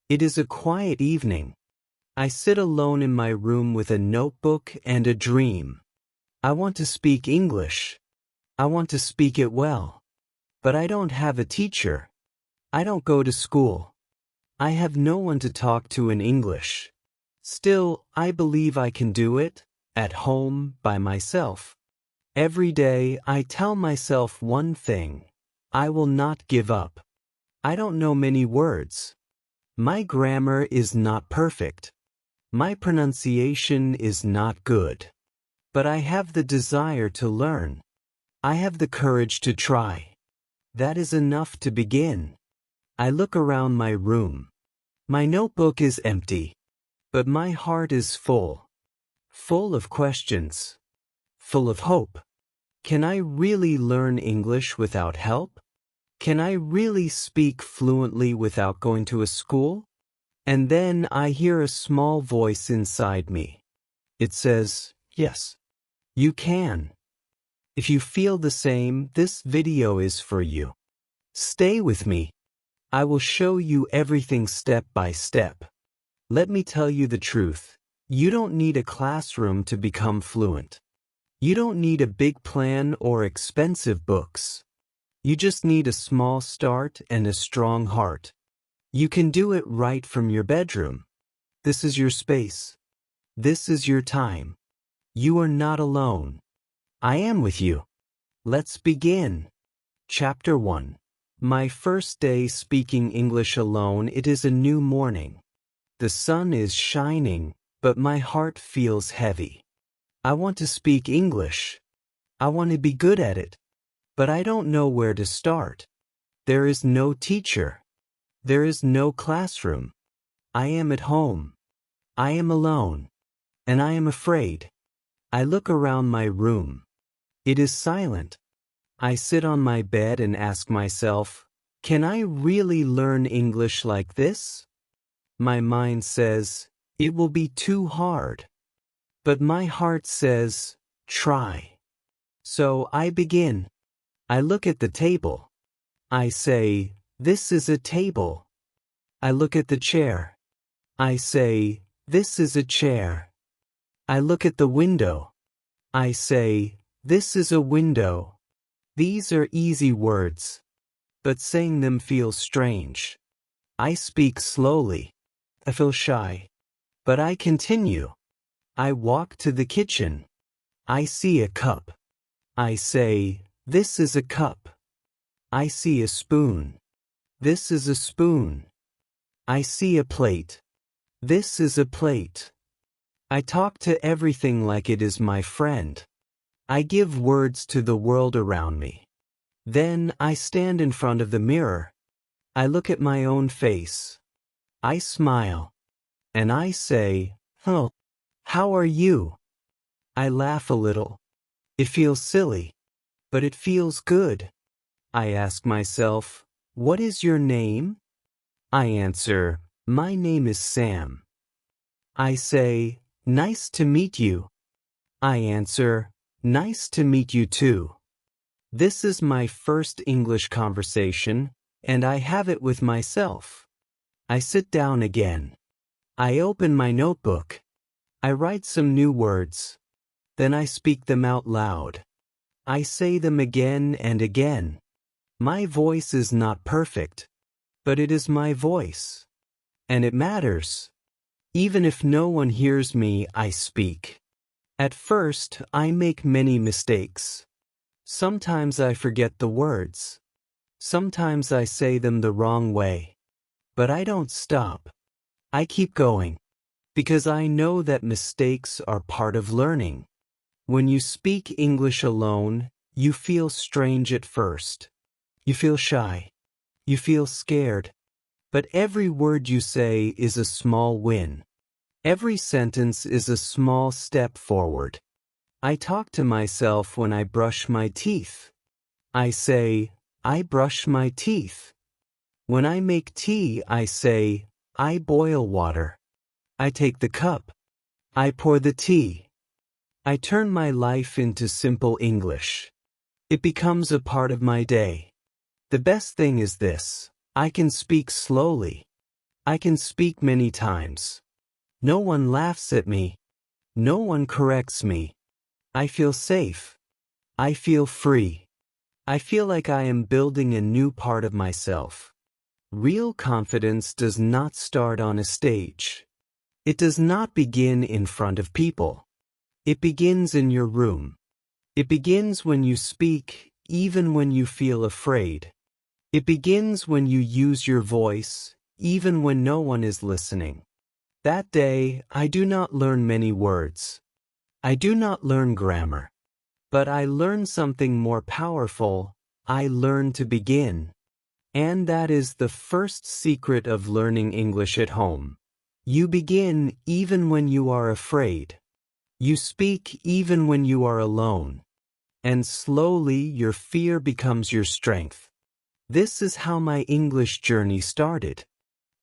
It is a quiet evening. I sit alone in my room with a notebook and a dream. I want to speak English. I want to speak it well. But I don't have a teacher. I don't go to school. I have no one to talk to in English. Still, I believe I can do it, at home, by myself. Every day, I tell myself one thing. I will not give up. I don't know many words. My grammar is not perfect. My pronunciation is not good. But I have the desire to learn. I have the courage to try. That is enough to begin. I look around my room. My notebook is empty. But my heart is full. Full of questions. Full of hope. Can I really learn English without help? Can I really speak fluently without going to a school? And then I hear a small voice inside me. It says, yes, you can. If you feel the same, this video is for you. Stay with me. I will show you everything step by step. Let me tell you the truth. You don't need a classroom to become fluent. You don't need a big plan or expensive books. You just need a small start and a strong heart. You can do it right from your bedroom. This is your space. This is your time. You are not alone. I am with you. Let's begin. Chapter 1. My first day speaking English alone. It is a new morning. The sun is shining, but my heart feels heavy. I want to speak English. I want to be good at it. But I don't know where to start. There is no teacher. There is no classroom. I am at home. I am alone. And I am afraid. I look around my room. It is silent. I sit on my bed and ask myself, can I really learn English like this? My mind says, it will be too hard. But my heart says, try. So I begin. I look at the table. I say, this is a table. I look at the chair. I say, this is a chair. I look at the window. I say, this is a window. These are easy words, but saying them feels strange. I speak slowly. I feel shy, but I continue. I walk to the kitchen. I see a cup. I say, this is a cup. I see a spoon. This is a spoon. I see a plate. This is a plate. I talk to everything like it is my friend. I give words to the world around me. Then I stand in front of the mirror. I look at my own face. I smile. And I say, oh, how are you? I laugh a little. It feels silly. But it feels good. I ask myself, what is your name? I answer, my name is Sam. I say, nice to meet you. I answer, nice to meet you too. This is my first English conversation, and I have it with myself. I sit down again. I open my notebook. I write some new words. Then I speak them out loud. I say them again and again. My voice is not perfect, but it is my voice. And it matters. Even if no one hears me, I speak. At first, I make many mistakes. Sometimes I forget the words. Sometimes I say them the wrong way. But I don't stop. I keep going. Because I know that mistakes are part of learning. When you speak English alone, you feel strange at first. You feel shy. You feel scared. But every word you say is a small win. Every sentence is a small step forward. I talk to myself when I brush my teeth. I say, I brush my teeth. When I make tea, I say, I boil water. I take the cup. I pour the tea. I turn my life into simple English. It becomes a part of my day. The best thing is this: I can speak slowly. I can speak many times. No one laughs at me. No one corrects me. I feel safe. I feel free. I feel like I am building a new part of myself. Real confidence does not start on a stage. It does not begin in front of people. It begins in your room. It begins when you speak, even when you feel afraid. It begins when you use your voice, even when no one is listening. That day, I do not learn many words. I do not learn grammar. But I learn something more powerful. I learn to begin. And that is the first secret of learning English at home. You begin even when you are afraid. You speak even when you are alone. And slowly your fear becomes your strength. This is how my English journey started.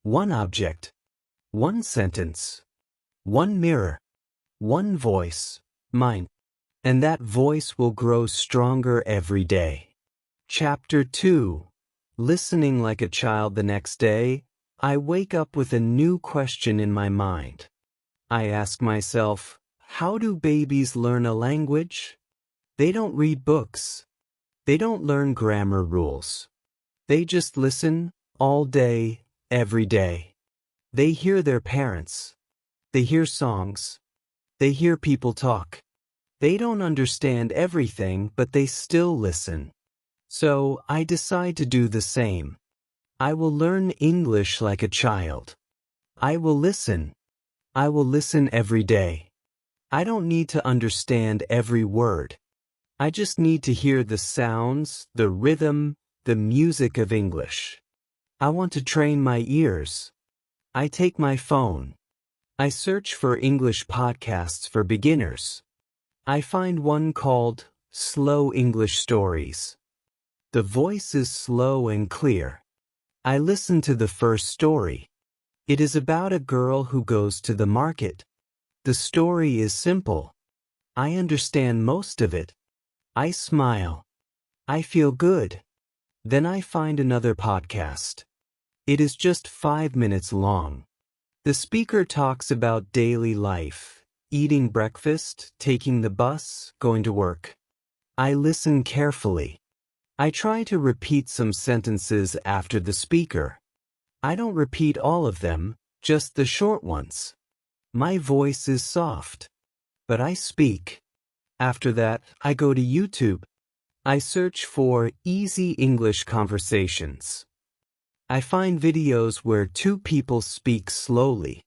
One object, one sentence, one mirror, one voice, mine. And that voice will grow stronger every day. Chapter 2. Listening like a child. The next day, I wake up with a new question in my mind. I ask myself, how do babies learn a language? They don't read books. They don't learn grammar rules. They just listen all day, every day. They hear their parents. They hear songs. They hear people talk. They don't understand everything, but they still listen. So I decide to do the same. I will learn English like a child. I will listen. I will listen every day. I don't need to understand every word. I just need to hear the sounds, the rhythm, the music of English. I want to train my ears. I take my phone. I search for English podcasts for beginners. I find one called Slow English Stories. The voice is slow and clear. I listen to the first story. It is about a girl who goes to the market. The story is simple. I understand most of it. I smile. I feel good. Then I find another podcast. It is just 5 minutes long. The speaker talks about daily life, eating breakfast, taking the bus, going to work. I listen carefully. I try to repeat some sentences after the speaker. I don't repeat all of them, just the short ones. My voice is soft, but I speak. After that, I go to YouTube. I search for easy English conversations. I find videos where two people speak slowly.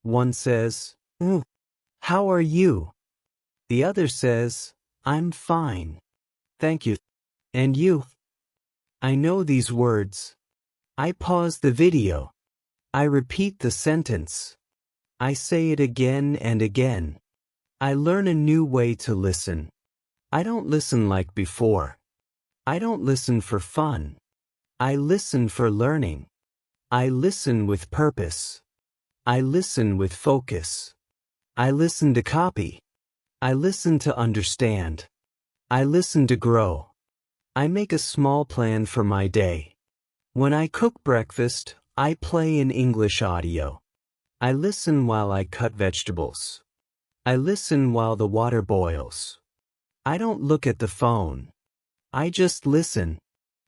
One says, how are you? The other says, I'm fine. Thank you. And you? I know these words. I pause the video. I repeat the sentence. I say it again and again. I learn a new way to listen. I don't listen like before. I don't listen for fun. I listen for learning. I listen with purpose. I listen with focus. I listen to copy. I listen to understand. I listen to grow. I make a small plan for my day. When I cook breakfast, I play an English audio. I listen while I cut vegetables. I listen while the water boils. I don't look at the phone. I just listen.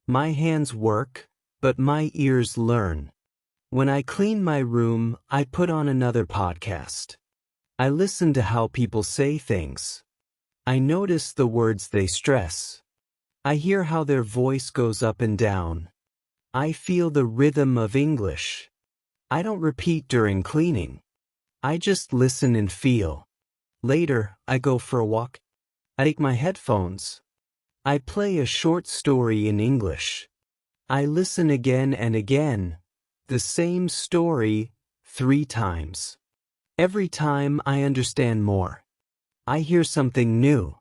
My hands work, but my ears learn. When I clean my room, I put on another podcast. I listen to how people say things. I notice the words they stress. I hear how their voice goes up and down. I feel the rhythm of English. I don't repeat during cleaning. I just listen and feel. Later, I go for a walk. I take my headphones. I play a short story in English. I listen again and again. The same story 3 times. Every time I understand more. I hear something new.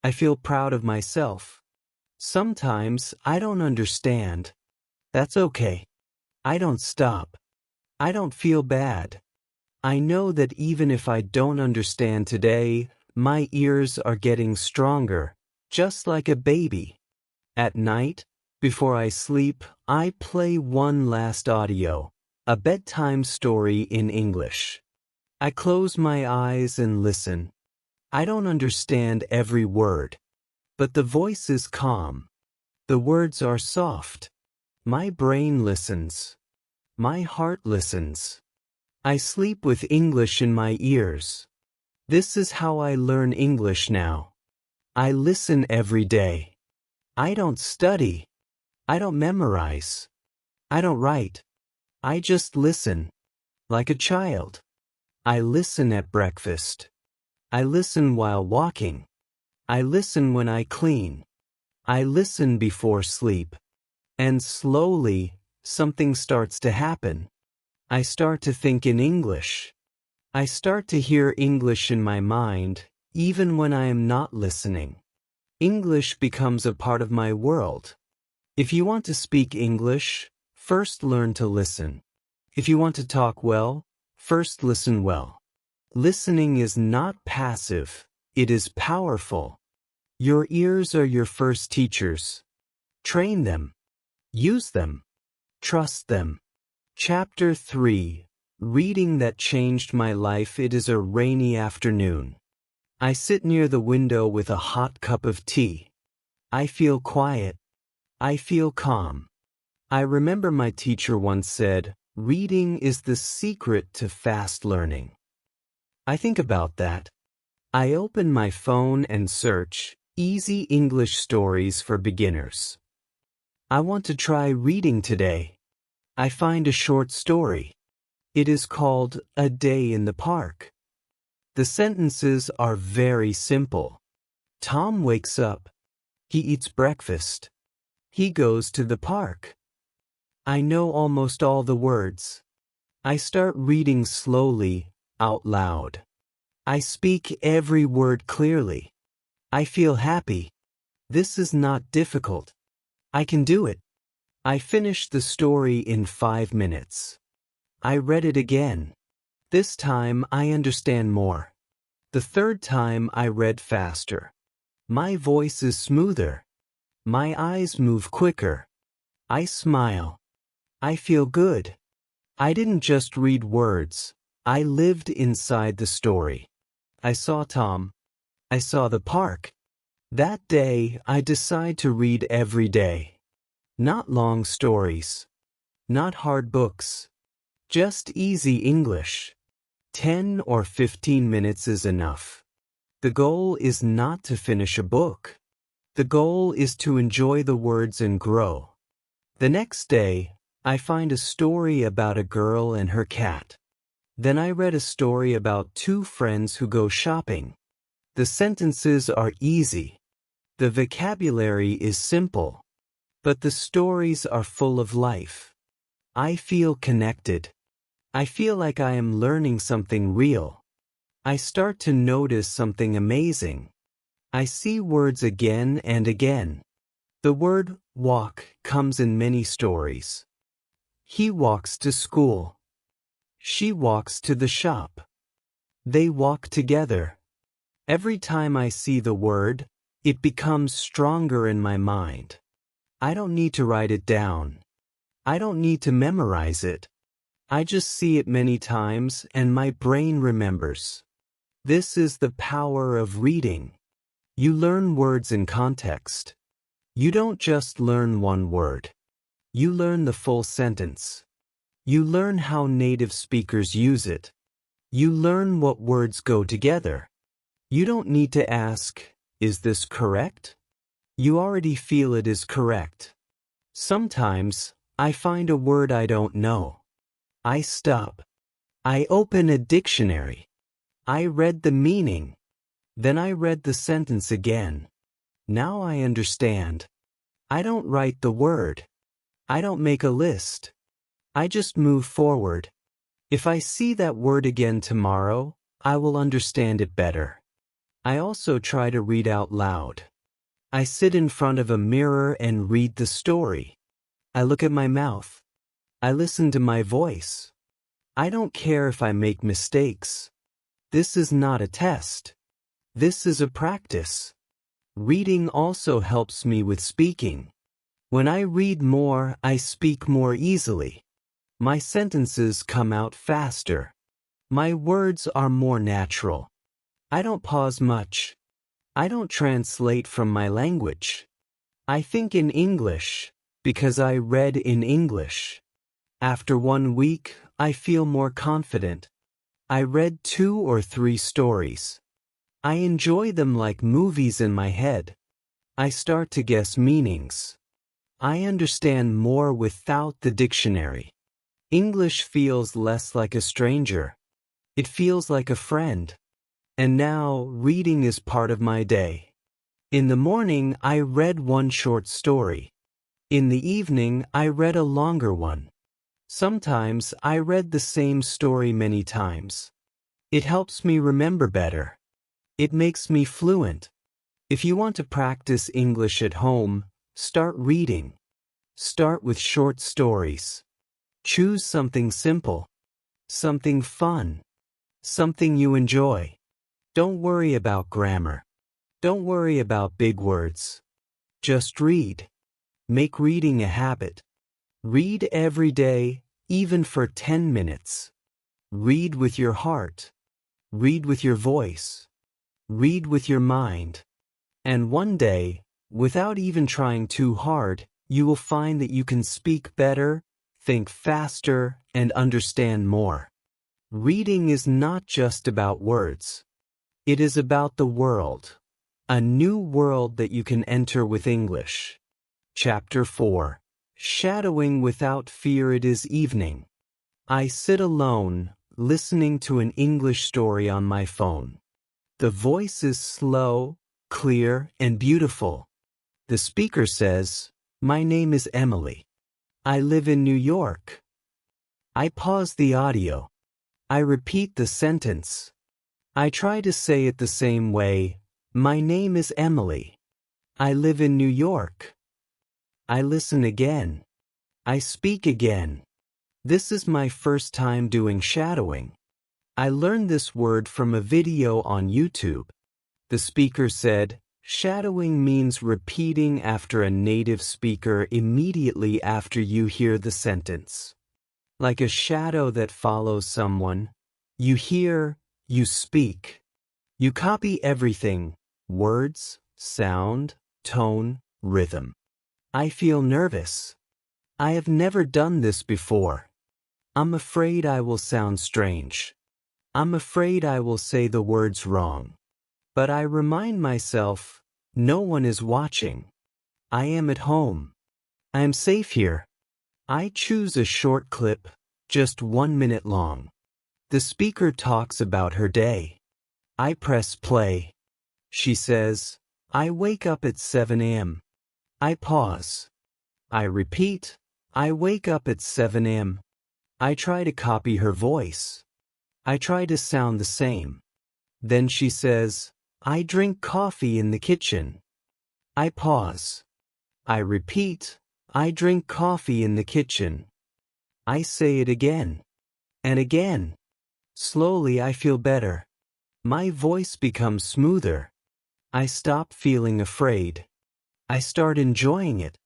I feel proud of myself. Sometimes I don't understand. That's okay. I don't stop. I don't feel bad. I know that even if I don't understand today, my ears are getting stronger, just like a baby. At night, before I sleep, I play one last audio, A bedtime story in English. I close my eyes and listen. I don't understand every word, but the voice is calm. The words are soft. My brain listens. My heart listens. I sleep with English in my ears. This is how I learn English now. I listen every day. I don't study. I don't memorize. I don't write. I just listen. Like a child. I listen at breakfast. I listen while walking. I listen when I clean. I listen before sleep. And slowly, something starts to happen. I start to think in English. I start to hear English in my mind, even when I am not listening. English becomes a part of my world. If you want to speak English, first learn to listen. If you want to talk well, first listen well. Listening is not passive, it is powerful. Your ears are your first teachers. Train them. Use them. Trust them. Chapter 3. Reading that changed my life. It is a rainy afternoon. I sit near the window with a hot cup of tea. I feel quiet. I feel calm. I remember my teacher once said, reading is the secret to fast learning. I think about that. I open my phone and search easy English stories for beginners. I want to try reading today. I find a short story. It is called A Day in the Park. The sentences are very simple. Tom wakes up. He eats breakfast. He goes to the park. I know almost all the words. I start reading slowly, out loud. I speak every word clearly. I feel happy. This is not difficult. I can do it. I finished the story in 5 minutes. I read it again. This time I understand more. The third time I read faster. My voice is smoother. My eyes move quicker. I smile. I feel good. I didn't just read words. I lived inside the story. I saw Tom. I saw the park. That day, I decide to read every day. Not long stories. Not hard books. Just easy English. 10 or 15 minutes is enough. The goal is not to finish a book. The goal is to enjoy the words and grow. The next day, I find a story about a girl and her cat. Then I read a story about 2 friends who go shopping. The sentences are easy. The vocabulary is simple. But the stories are full of life. I feel connected. I feel like I am learning something real. I start to notice something amazing. I see words again and again. The word walk comes in many stories. He walks to school. She walks to the shop. They walk together. Every time I see the word, it becomes stronger in my mind. I don't need to write it down. I don't need to memorize it. I just see it many times and my brain remembers. This is the power of reading. You learn words in context. You don't just learn one word. You learn the full sentence. You learn how native speakers use it. You learn what words go together. You don't need to ask, is this correct? You already feel it is correct. Sometimes, I find a word I don't know. I stop. I open a dictionary. I read the meaning. Then I read the sentence again. Now I understand. I don't write the word. I don't make a list. I just move forward. If I see that word again tomorrow, I will understand it better. I also try to read out loud. I sit in front of a mirror and read the story. I look at my mouth. I listen to my voice. I don't care if I make mistakes. This is not a test. This is a practice. Reading also helps me with speaking. When I read more, I speak more easily. My sentences come out faster. My words are more natural. I don't pause much. I don't translate from my language. I think in English because I read in English. After 1 week, I feel more confident. I read 2 or 3 stories. I enjoy them like movies in my head. I start to guess meanings. I understand more without the dictionary. English feels less like a stranger. It feels like a friend. And now, reading is part of my day. In the morning, I read 1 short story. In the evening, I read a longer one. Sometimes, I read the same story many times. It helps me remember better. It makes me fluent. If you want to practice English at home, start reading. Start with short stories. Choose something simple. Something fun. Something you enjoy. Don't worry about grammar. Don't worry about big words. Just read. Make reading a habit. Read every day, even for 10 minutes. Read with your heart. Read with your voice. Read with your mind. And one day, without even trying too hard, you will find that you can speak better, think faster, and understand more. Reading is not just about words. It is about the world. A new world that you can enter with English. Chapter 4. Shadowing without fear. It is evening. I sit alone, listening to an English story on my phone. The voice is slow, clear, and beautiful. The speaker says, "My name is Emily. I live in New York." I pause the audio. I repeat the sentence. I try to say it the same way. My name is Emily. I live in New York. I listen again. I speak again. This is my first time doing shadowing. I learned this word from a video on YouTube. The speaker said, shadowing means repeating after a native speaker immediately after you hear the sentence. Like a shadow that follows someone, you hear, you speak. You copy everything, words, sound, tone, rhythm. I feel nervous. I have never done this before. I'm afraid I will sound strange. I'm afraid I will say the words wrong. But I remind myself, no one is watching. I am at home. I am safe here. I choose a short clip, just 1 minute long. The speaker talks about her day. I press play. She says, I wake up at 7 a.m. I pause. I repeat, I wake up at 7 a.m. I try to copy her voice. I try to sound the same. Then she says, I drink coffee in the kitchen. I pause. I repeat, I drink coffee in the kitchen. I say it again. And again. Slowly I feel better. My voice becomes smoother. I stop feeling afraid. I start enjoying it.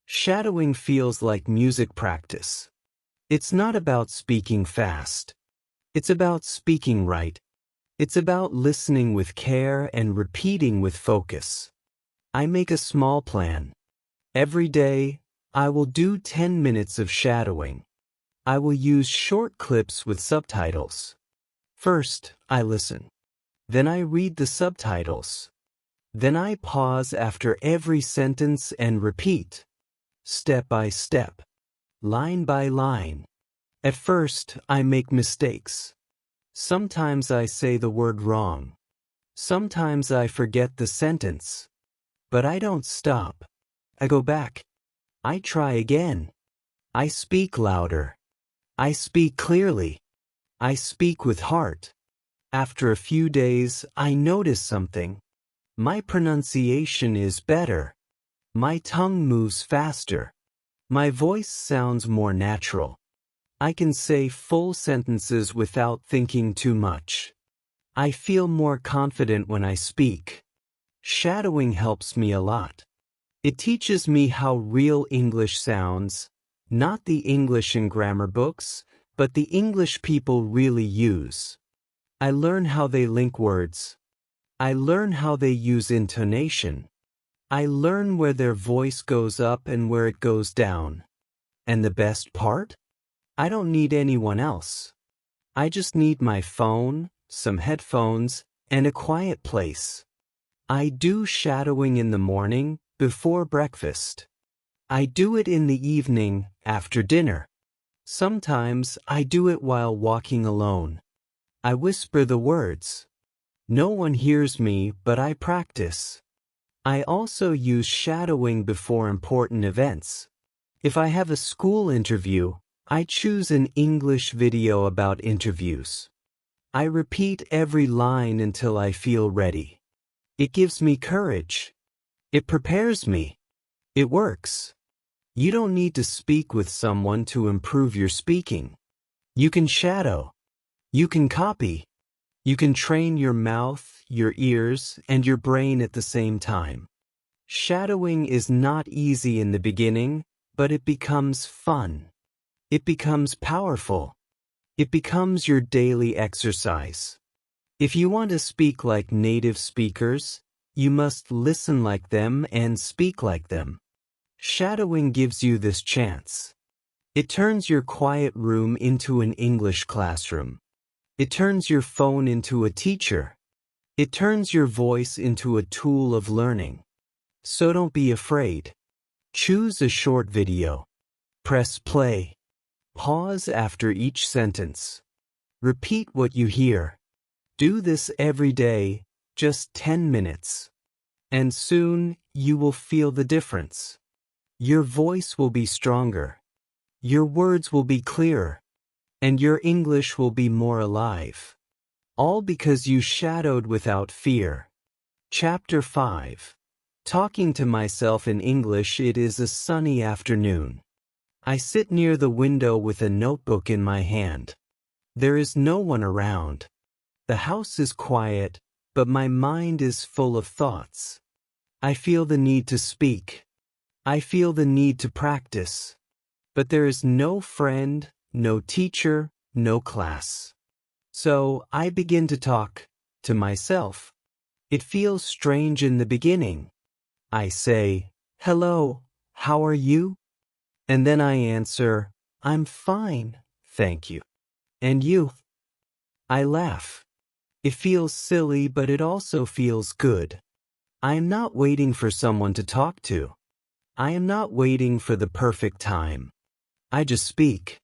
Shadowing feels like music practice. It's not about speaking fast. It's about speaking right. It's about listening with care and repeating with focus. I make a small plan. Every day, I will do 10 minutes of shadowing. I will use short clips with subtitles. First, I listen. Then I read the subtitles. Then I pause after every sentence and repeat. Step by step. Line by line. At first, I make mistakes. Sometimes I say the word wrong. Sometimes I forget the sentence. But I don't stop. I go back. I try again. I speak louder. I speak clearly. I speak with heart. After a few days, I notice something. My pronunciation is better. My tongue moves faster. My voice sounds more natural. I can say full sentences without thinking too much. I feel more confident when I speak. Shadowing helps me a lot. It teaches me how real English sounds, Not the English and grammar books, but the English people really use. I learn how they link words. I learn how they use intonation. I learn where their voice goes up and where it goes down. And the best part? I don't need anyone else. I just need my phone, some headphones, and a quiet place. I do shadowing in the morning, before breakfast. I do it in the evening, after dinner. Sometimes I do it while walking alone. I whisper the words. No one hears me, but I practice. I also use shadowing before important events. If I have a school interview, I choose an English video about interviews. I repeat every line until I feel ready. It gives me courage. It prepares me. It works. You don't need to speak with someone to improve your speaking. You can shadow. You can copy. You can train your mouth, your ears, and your brain at the same time. Shadowing is not easy in the beginning, but it becomes fun. It becomes powerful. It becomes your daily exercise. If you want to speak like native speakers, you must listen like them and speak like them. Shadowing gives you this chance. It turns your quiet room into an English classroom. It turns your phone into a teacher. It turns your voice into a tool of learning. So don't be afraid. Choose a short video. Press play. Pause after each sentence. Repeat what you hear. Do this every day, just 10 minutes. And soon, you will feel the difference. Your voice will be stronger. Your words will be clearer. And your English will be more alive. All because you shadowed without fear. Chapter 5. Talking to myself in English. It is a sunny afternoon. I sit near the window with a notebook in my hand. There is no one around. The house is quiet, but my mind is full of thoughts. I feel the need to speak. I feel the need to practice. But there is no friend, no teacher, no class. So I begin to talk to myself. It feels strange in the beginning. I say, "Hello, how are you?" And then I answer, "I'm fine, thank you." "And you?" I laugh. It feels silly, but it also feels good. I am not waiting for someone to talk to. I am not waiting for the perfect time. I just speak.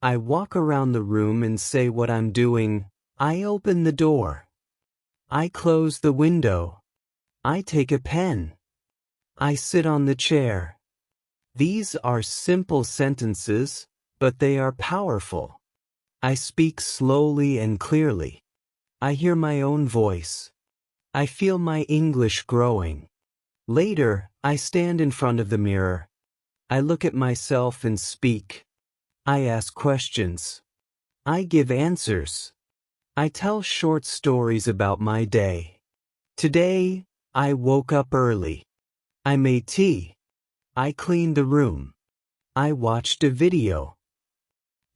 I walk around the room and say what I'm doing. I open the door. I close the window. I take a pen. I sit on the chair. These are simple sentences, but they are powerful. I speak slowly and clearly. I hear my own voice. I feel my English growing. Later, I stand in front of the mirror. I look at myself and speak. I ask questions. I give answers. I tell short stories about my day. Today, I woke up early. I made tea. I cleaned the room. I watched a video.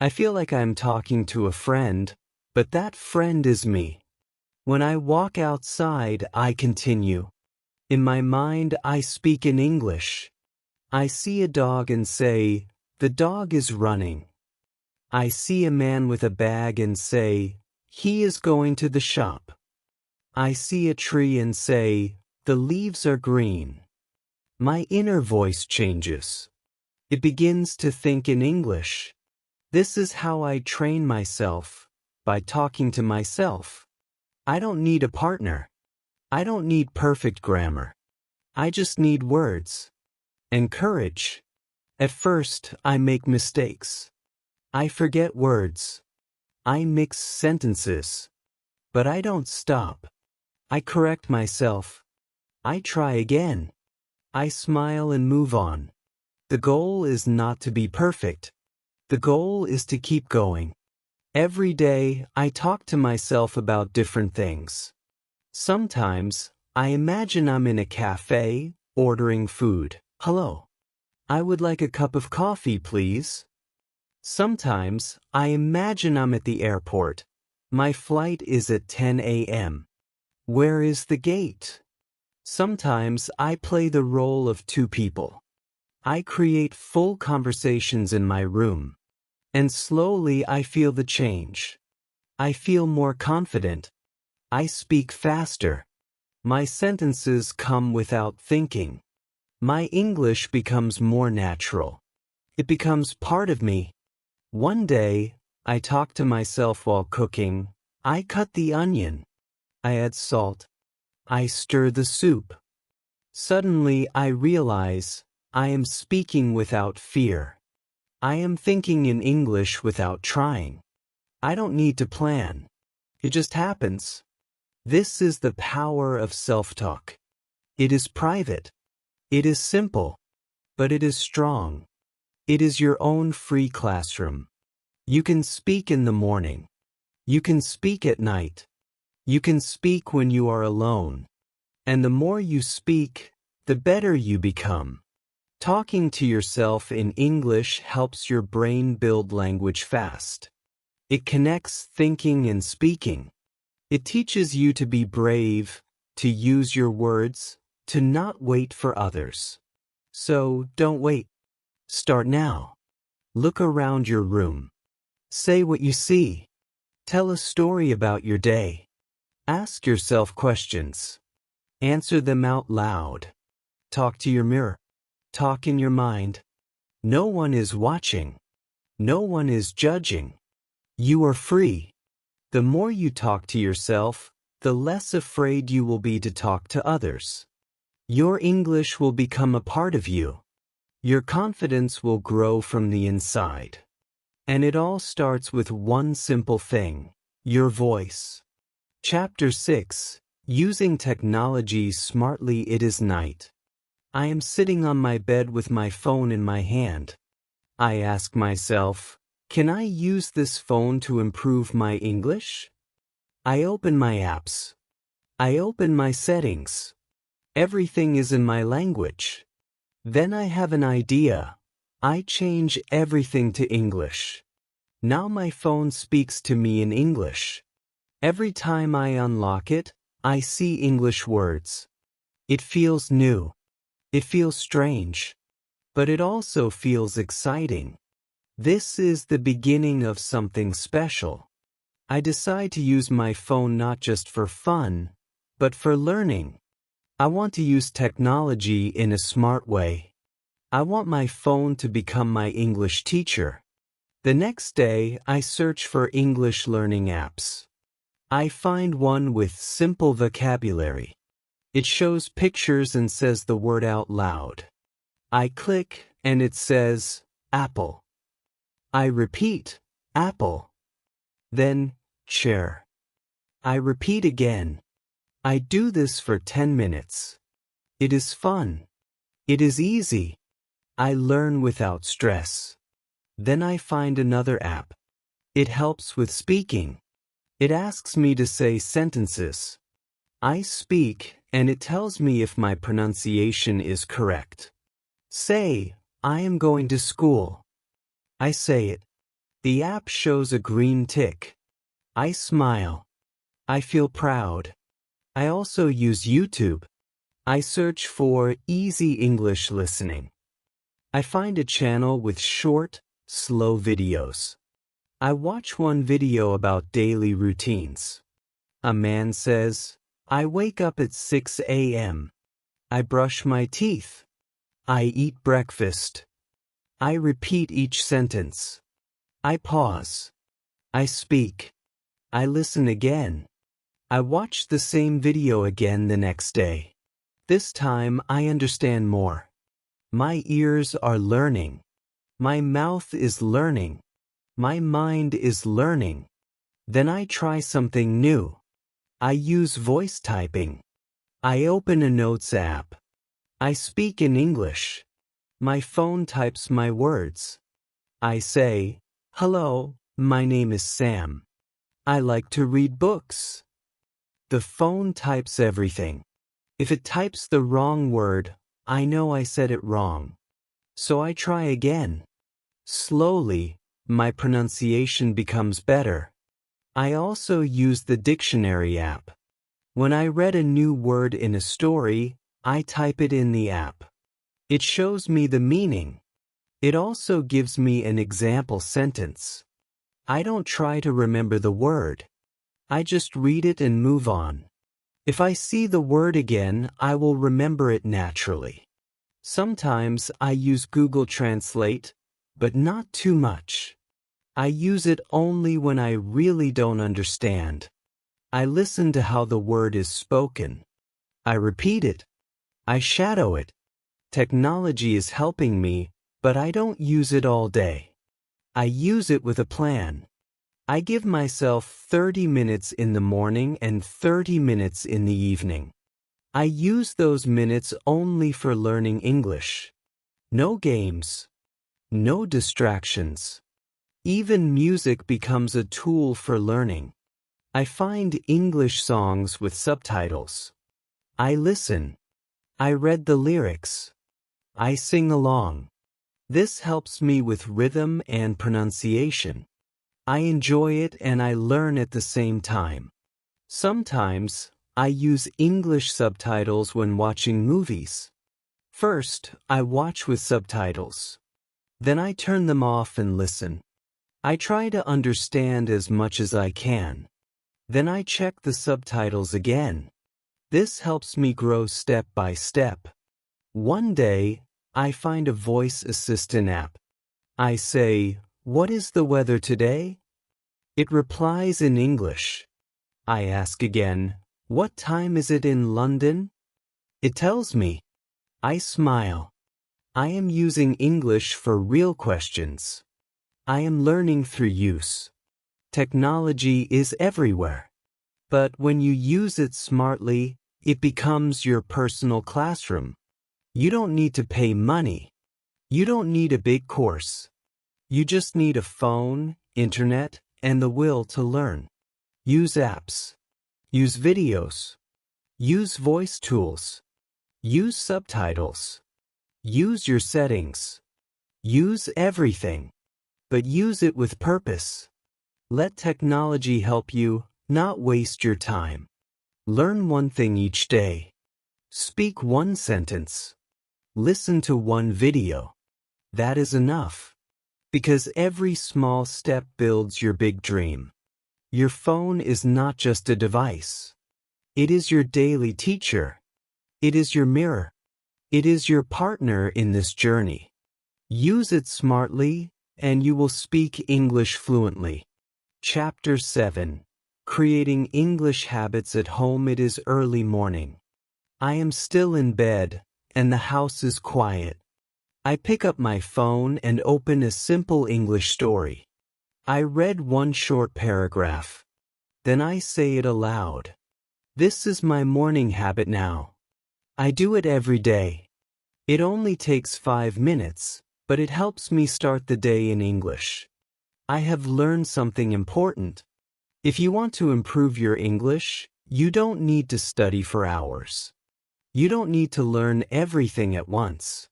I feel like I'm talking to a friend, but that friend is me. When I walk outside, I continue. In my mind, I speak in English. I see a dog and say, "The dog is running." I see a man with a bag and say, "He is going to the shop." I see a tree and say, "The leaves are green." My inner voice changes. It begins to think in English. This is how I train myself, by talking to myself. I don't need a partner. I don't need perfect grammar. I just need words. And courage. At first, I make mistakes. I forget words. I mix sentences. But I don't stop. I correct myself. I try again. I smile and move on. The goal is not to be perfect. The goal is to keep going. Every day, I talk to myself about different things. Sometimes, I imagine I'm in a cafe, ordering food. "Hello. I would like a cup of coffee, please. Sometimes, I imagine I'm at the airport. My flight is at 10 a.m. Where is the gate? Sometimes, I play the role of two people. I create full conversations in my room. And slowly I feel the change. I feel more confident. I speak faster. My sentences come without thinking. My English becomes more natural. It becomes part of me. One day, I talk to myself while cooking. I cut the onion. I add salt. I stir the soup. Suddenly, I realize I am speaking without fear. I am thinking in English without trying. I don't need to plan. It just happens. This is the power of self-talk. It is private. It is simple. But it is strong. It is your own free classroom. You can speak in the morning. You can speak at night. You can speak when you are alone. And the more you speak, the better you become. Talking to yourself in English helps your brain build language fast. It connects thinking and speaking. It teaches you to be brave, to use your words, to not wait for others. So, don't wait. Start now. Look around your room. Say what you see. Tell a story about your day. Ask yourself questions. Answer them out loud. Talk to your mirror. Talk in your mind. No one is watching. No one is judging. You are free. The more you talk to yourself, the less afraid you will be to talk to others. Your English will become a part of you. Your confidence will grow from the inside. And it all starts with one simple thing: your voice. Chapter 6: Using Technology Smartly. It is night. I am sitting on my bed with my phone in my hand. I ask myself, can I use this phone to improve my English? I open my apps. I open my settings. Everything is in my language. Then I have an idea. I change everything to English. Now my phone speaks to me in English. Every time I unlock it, I see English words. It feels new. It feels strange. But it also feels exciting. This is the beginning of something special. I decide to use my phone not just for fun, but for learning. I want to use technology in a smart way. I want my phone to become my English teacher. The next day, I search for English learning apps. I find one with simple vocabulary. It shows pictures and says the word out loud. I click and it says, apple. I repeat, apple. Then, chair. I repeat again. I do this for 10 minutes. It is fun. It is easy. I learn without stress. Then I find another app. It helps with speaking. It asks me to say sentences. I speak, and it tells me if my pronunciation is correct. Say, I am going to school. I say it. The app shows a green tick. I smile. I feel proud. I also use YouTube. I search for easy English listening. I find a channel with short, slow videos. I watch one video about daily routines. A man says, I wake up at 6 a.m. I brush my teeth. I eat breakfast. I repeat each sentence. I pause. I speak. I listen again. I watch the same video again the next day. This time I understand more. My ears are learning. My mouth is learning. My mind is learning. Then I try something new. I use voice typing. I open a notes app. I speak in English. My phone types my words. I say, hello, my name is Sam. I like to read books. The phone types everything. If it types the wrong word, I know I said it wrong. So I try again. Slowly, my pronunciation becomes better. I also use the dictionary app. When I read a new word in a story, I type it in the app. It shows me the meaning. It also gives me an example sentence. I don't try to remember the word. I just read it and move on. If I see the word again, I will remember it naturally. Sometimes I use Google Translate, but not too much. I use it only when I really don't understand. I listen to how the word is spoken. I repeat it. I shadow it. Technology is helping me, but I don't use it all day. I use it with a plan. I give myself 30 minutes in the morning and 30 minutes in the evening. I use those minutes only for learning English. No games. No distractions. Even music becomes a tool for learning. I find English songs with subtitles. I listen. I read the lyrics. I sing along. This helps me with rhythm and pronunciation. I enjoy it and I learn at the same time. Sometimes, I use English subtitles when watching movies. First, I watch with subtitles. Then I turn them off and listen. I try to understand as much as I can. Then I check the subtitles again. This helps me grow step by step. One day, I find a voice assistant app. I say, "What is the weather today?" It replies in English. I ask again, "What time is it in London?" It tells me. I smile. I am using English for real questions. I am learning through use. Technology is everywhere. But when you use it smartly, it becomes your personal classroom. You don't need to pay money. You don't need a big course. You just need a phone, internet, and the will to learn. Use apps. Use videos. Use voice tools. Use subtitles. Use your settings. Use everything. But use it with purpose. Let technology help you, not waste your time. Learn one thing each day. Speak one sentence. Listen to one video. That is enough. Because every small step builds your big dream. Your phone is not just a device. It is your daily teacher. It is your mirror. It is your partner in this journey. Use it smartly, and you will speak English fluently. Chapter 7. Creating English Habits at Home. It is early morning. I am still in bed, and the house is quiet. I pick up my phone and open a simple English story. I read one short paragraph. Then I say it aloud. This is my morning habit now. I do it every day. It only takes 5 minutes, but it helps me start the day in English. I have learned something important. If you want to improve your English, you don't need to study for hours. You don't need to learn everything at once.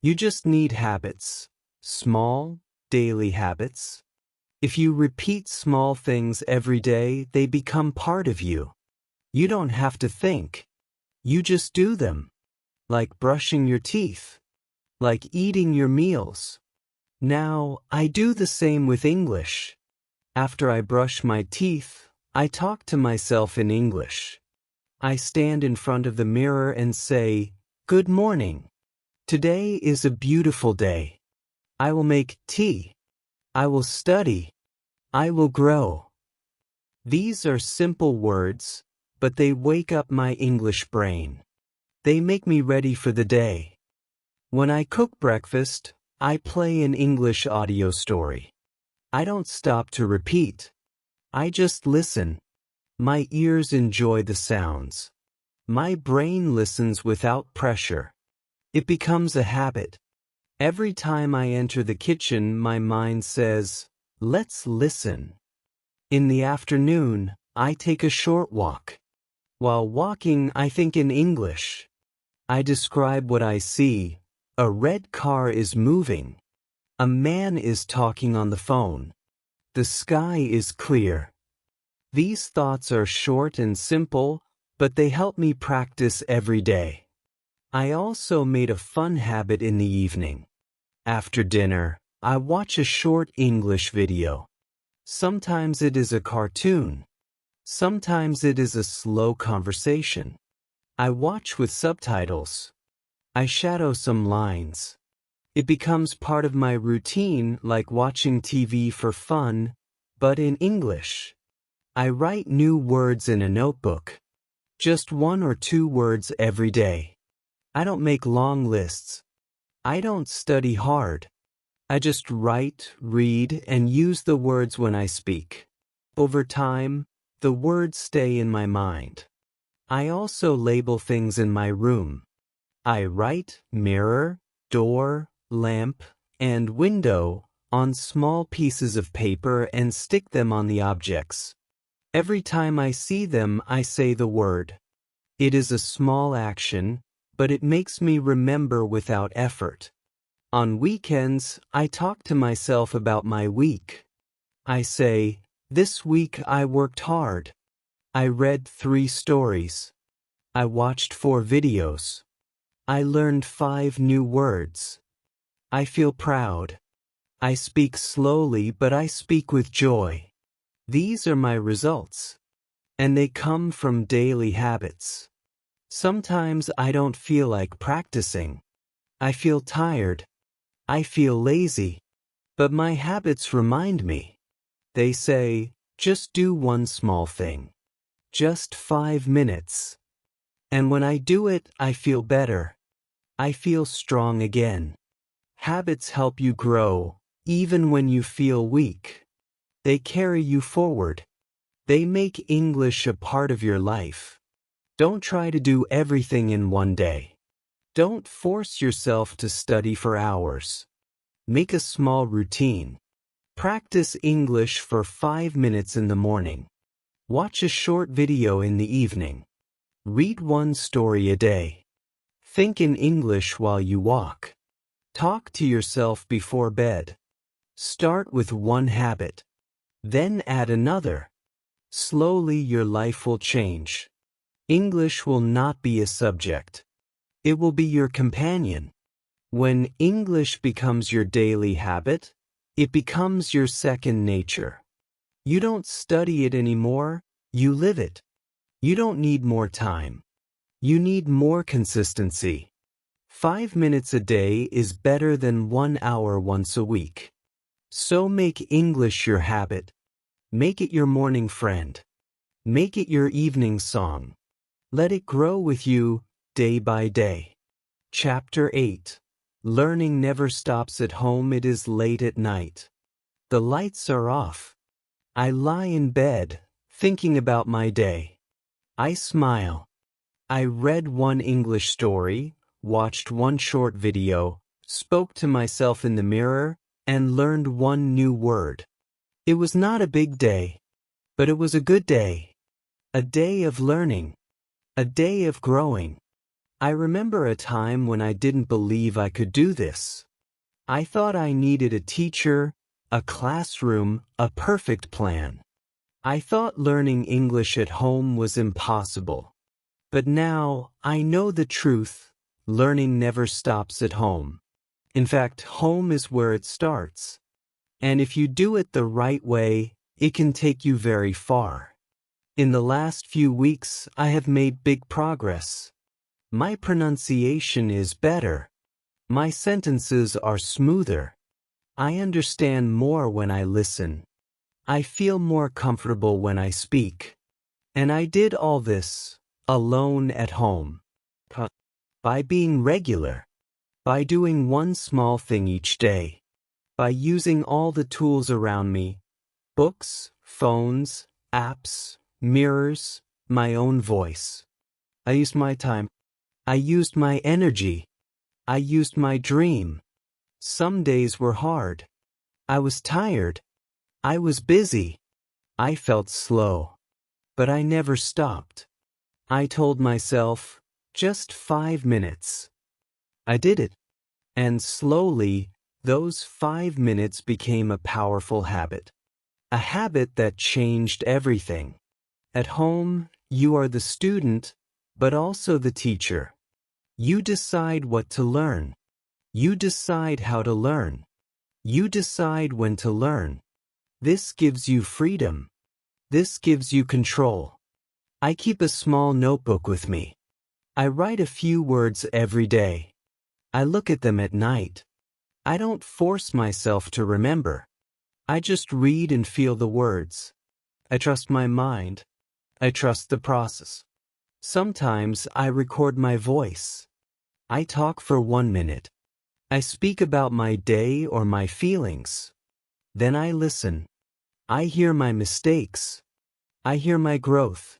You just need habits. Small, daily habits. If you repeat small things every day, they become part of you. You don't have to think. You just do them. Like brushing your teeth. Like eating your meals. Now, I do the same with English. After I brush my teeth, I talk to myself in English. I stand in front of the mirror and say, "Good morning. Today is a beautiful day. I will make tea. I will study. I will grow." These are simple words, but they wake up my English brain. They make me ready for the day. When I cook breakfast, I play an English audio story. I don't stop to repeat. I just listen. My ears enjoy the sounds. My brain listens without pressure. It becomes a habit. Every time I enter the kitchen, my mind says, "Let's listen." In the afternoon, I take a short walk. While walking, I think in English. I describe what I see, A red car is moving. A man is talking on the phone. The sky is clear. These thoughts are short and simple, but they help me practice every day. I also made a fun habit in the evening. After dinner, I watch a short English video. Sometimes it is a cartoon. Sometimes it is a slow conversation. I watch with subtitles. I shadow some lines. It becomes part of my routine, like watching TV for fun, but in English. I write new words in a notebook. Just 1 or 2 words every day. I don't make long lists. I don't study hard. I just write, read, and use the words when I speak. Over time, the words stay in my mind. I also label things in my room. I write mirror, door, lamp, and window on small pieces of paper and stick them on the objects. Every time I see them, I say the word. It is a small action, but it makes me remember without effort. On weekends, I talk to myself about my week. I say, this week I worked hard. I read 3 stories. I watched 4 videos. I learned 5 new words. I feel proud. I speak slowly, but I speak with joy. These are my results. And they come from daily habits. Sometimes I don't feel like practicing. I feel tired. I feel lazy. But my habits remind me. They say, just do one small thing. Just 5 minutes. And when I do it, I feel better. I feel strong again. Habits help you grow, even when you feel weak. They carry you forward. They make English a part of your life. Don't try to do everything in one day. Don't force yourself to study for hours. Make a small routine. Practice English for 5 minutes in the morning. Watch a short video in the evening. Read 1 story a day. Think in English while you walk. Talk to yourself before bed. Start with 1 habit. Then add another. Slowly your life will change. English will not be a subject. It will be your companion. When English becomes your daily habit, it becomes your second nature. You don't study it anymore, you live it. You don't need more time. You need more consistency. 5 minutes a day is better than 1 hour once a week. So make English your habit. Make it your morning friend. Make it your evening song. Let it grow with you day by day. Chapter 8. Learning never stops at home, it is late at night. The lights are off. I lie in bed, thinking about my day. I smile. I read 1 English story, watched 1 short video, spoke to myself in the mirror, and learned 1 new word. It was not a big day, but it was a good day. A day of learning. A day of growing. I remember a time when I didn't believe I could do this. I thought I needed a teacher, a classroom, a perfect plan. I thought learning English at home was impossible. But now, I know the truth. Learning never stops at home. In fact, home is where it starts. And if you do it the right way, it can take you very far. In the last few weeks, I have made big progress. My pronunciation is better. My sentences are smoother. I understand more when I listen. I feel more comfortable when I speak. And I did all this alone at home. By being regular. By doing 1 small thing each day. By using all the tools around me. Books, phones, apps, mirrors, my own voice. I used my time. I used my energy. I used my dream. Some days were hard. I was tired. I was busy. I felt slow. But I never stopped. I told myself, just 5 minutes. I did it. And slowly, those 5 minutes became a powerful habit. A habit that changed everything. At home, you are the student, but also the teacher. You decide what to learn. You decide how to learn. You decide when to learn. This gives you freedom. This gives you control. I keep a small notebook with me. I write a few words every day. I look at them at night. I don't force myself to remember. I just read and feel the words. I trust my mind. I trust the process. Sometimes I record my voice. I talk for 1 minute. I speak about my day or my feelings. Then I listen. I hear my mistakes. I hear my growth.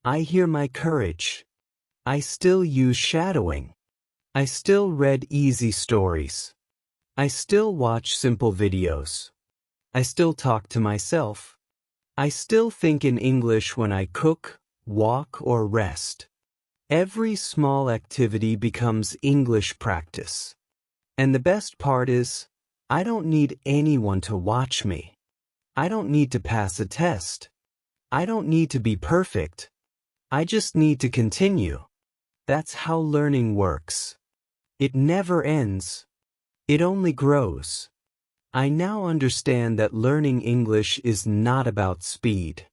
I hear my courage. I still use shadowing. I still read easy stories. I still watch simple videos. I still talk to myself. I still think in English when I cook, walk, or rest. Every small activity becomes English practice. And the best part is, I don't need anyone to watch me. I don't need to pass a test. I don't need to be perfect. I just need to continue. That's how learning works. It never ends. It only grows. I now understand that learning English is not about speed.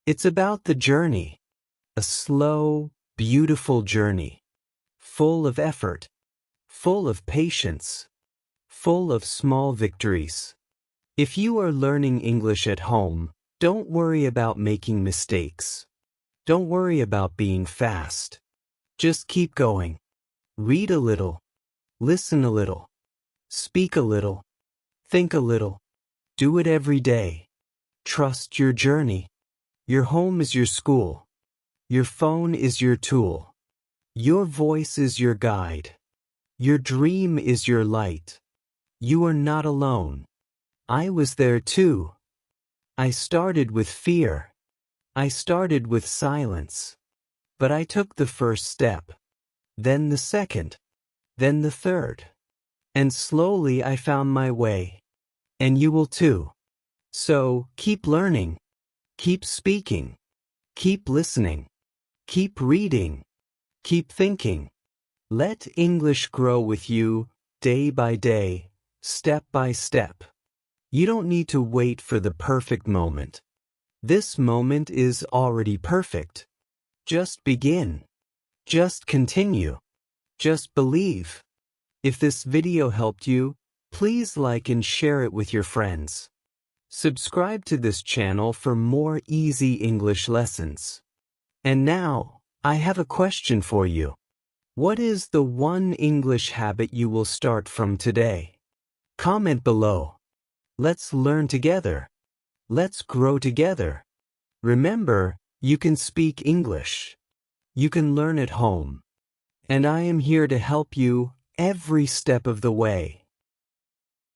It's about the journey. A slow, beautiful journey. Full of effort. Full of patience. Full of small victories. If you are learning English at home, don't worry about making mistakes. Don't worry about being fast. Just keep going. Read a little. Listen a little. Speak a little. Think a little. Do it every day. Trust your journey. Your home is your school. Your phone is your tool. Your voice is your guide. Your dream is your light. You are not alone. I was there too. I started with fear. I started with silence. But I took the first step. Then the second. Then the third. And slowly I found my way. And you will too. So, keep learning. Keep speaking. Keep listening. Keep reading. Keep thinking. Let English grow with you, day by day, step by step. You don't need to wait for the perfect moment. This moment is already perfect. Just begin. Just continue. Just believe. If this video helped you, please like and share it with your friends. Subscribe to this channel for more easy English lessons. And now, I have a question for you. What is the one English habit you will start from today? Comment below. Let's learn together. Let's grow together. Remember, you can speak English. You can learn at home. And I am here to help you every step of the way.